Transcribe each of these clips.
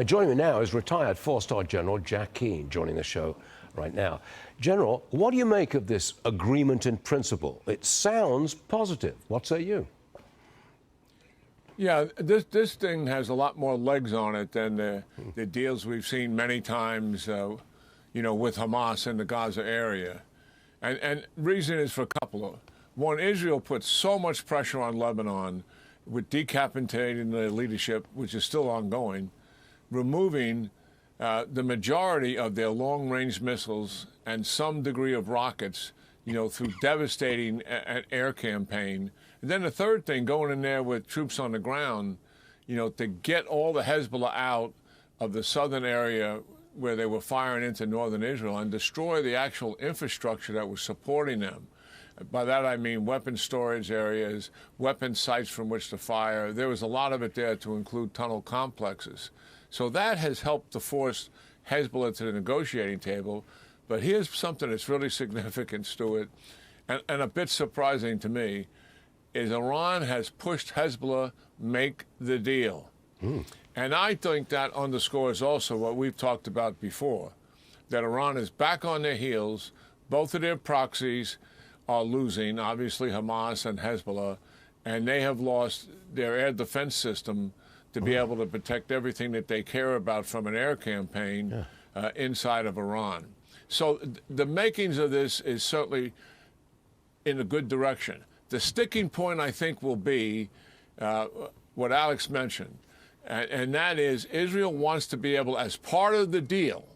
Joining me now is retired four-star General Jack Keane, joining the show right now. General, what do you make of this agreement in principle? It sounds positive. What say you? Yeah, this thing has a lot more legs on it than the deals we've seen many times, with Hamas in the Gaza area. And reason is for a couple of. One, Israel put so much pressure on Lebanon with decapitating the leadership, which is still ongoing, removing the majority of their long-range missiles and some degree of rockets, through devastating air campaign. And then the third thing, going in there with troops on the ground, to get all the Hezbollah out of the southern area where they were firing into northern Israel and destroy the actual infrastructure that was supporting them. By that I mean weapon storage areas, weapon sites from which to fire. There was a lot of it there to include tunnel complexes. So that has helped to force Hezbollah to the negotiating table. But here's something that's really significant, Stuart, and a bit surprising to me, is Iran has pushed Hezbollah make the deal. And I think that underscores also what we've talked about before, that Iran is back on their heels. Both of their proxies are losing, obviously Hamas and Hezbollah, and they have lost their air defense system to be able to protect everything that they care about from an air campaign inside of Iran. So the makings of this is certainly in a good direction. The sticking point, I think, will be what Alex mentioned, and that is Israel wants to be able, as part of the deal,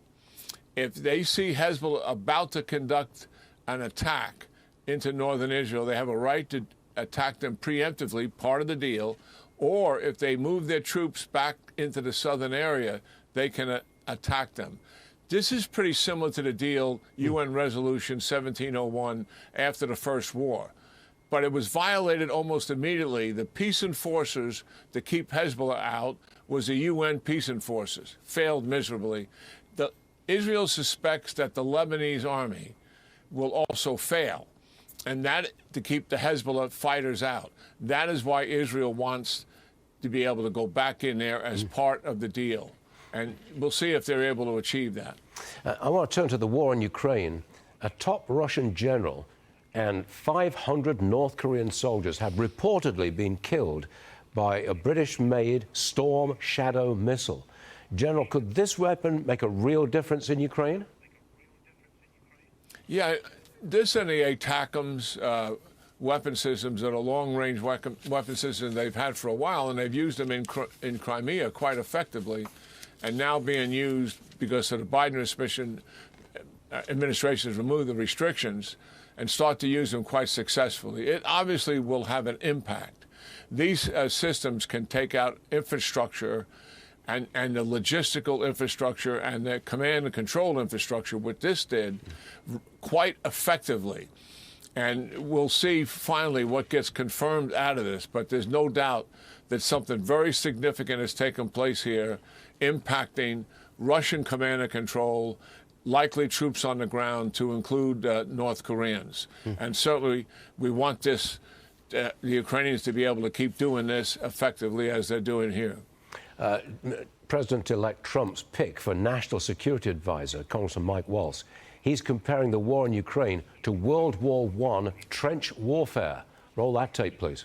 if they see Hezbollah about to conduct an attack into northern Israel, they have a right to attack them preemptively, part of the deal, or if they move their troops back into the southern area, they can attack them. This is pretty similar to the deal, UN Resolution 1701, after the First War. But it was violated almost immediately. The peace enforcers to keep Hezbollah out was the UN peace enforcers, failed miserably. Israel suspects that the Lebanese army will also fail, and that to keep the Hezbollah fighters out. That is why Israel wants to be able to go back in there as part of the deal. And we'll see if they're able to achieve that. I want to turn to the war in Ukraine. A top Russian general and 500 North Korean soldiers have reportedly been killed by a British-made Storm Shadow missile. General, could this weapon make a real difference in Ukraine? Yeah, this and the ATACMS weapon systems are a long-range weapon system they've had for a while, and they've used them in Crimea quite effectively, and now being used because of the Biden administration has removed the restrictions and start to use them quite successfully. It obviously will have an impact. These systems can take out infrastructure and the logistical infrastructure and the command and control infrastructure, what this did, quite effectively. And we'll see finally what gets confirmed out of this. But there's no doubt that something very significant has taken place here, impacting Russian command and control, likely troops on the ground, to include North Koreans. And certainly we want the Ukrainians to be able to keep doing this effectively as they're doing here. President-elect Trump's pick for National Security Advisor, Congressman Mike Waltz, he's comparing the war in Ukraine to World War I trench warfare. Roll that tape, please.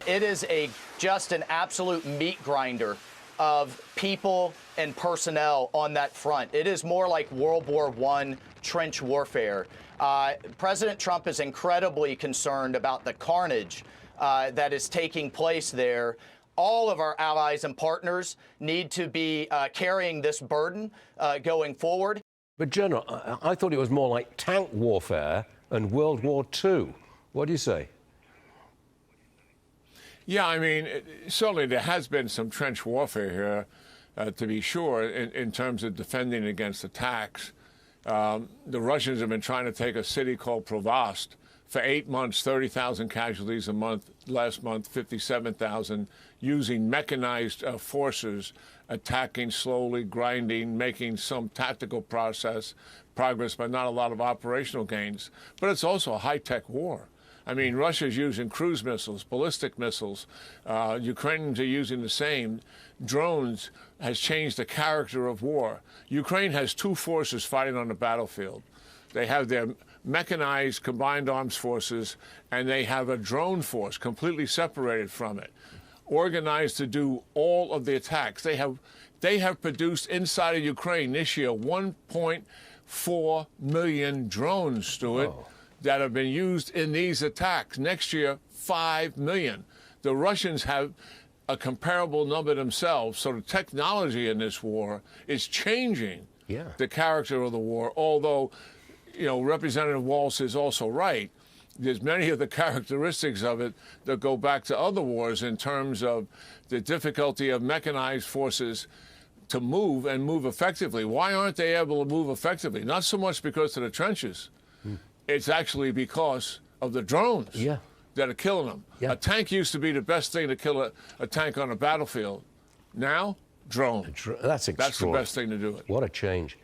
It is just an absolute meat grinder of people and personnel on that front. It is more like World War I trench warfare. President Trump is incredibly concerned about the carnage that is taking place there. All of our allies and partners need to be carrying this burden going forward. But, General, I thought it was more like tank warfare and World War II. What do you say? Yeah, I mean, certainly there has been some trench warfare here, to be sure, in terms of defending against attacks. The Russians have been trying to take a city called Provost for 8 months, 30,000 casualties a month. Last month, 57,000, using mechanized forces, attacking slowly, grinding, making some tactical progress, but not a lot of operational gains. But it's also a high-tech war. I mean, Russia's using cruise missiles, ballistic missiles. Ukrainians are using the same, drones, has changed the character of war. Ukraine has two forces fighting on the battlefield. They have their mechanized combined arms forces, and they have a drone force completely separated from it, organized to do all of the attacks. They have produced inside of Ukraine this year 1.4 million drones, Stuart, that have been used in these attacks. Next year, 5 million. The Russians have a comparable number themselves. So the technology in this war is changing the character of the war, although, you know, Representative Walsh is also right. There's many of the characteristics of it that go back to other wars in terms of the difficulty of mechanized forces to move and move effectively. Why aren't they able to move effectively? Not so much because of the trenches. It's actually because of the drones that are killing them. A tank used to be the best thing to kill a tank on a battlefield. Now, drone. That's extraordinary. That's the best thing to do it. What a change.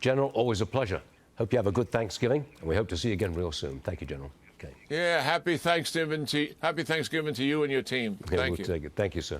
General, always a pleasure. Hope you have a good Thanksgiving, and we hope to see you again real soon. Thank you, General. Okay. Yeah, happy Thanksgiving to you and your team. Yeah, Thank we'll you. take it. Thank you, sir.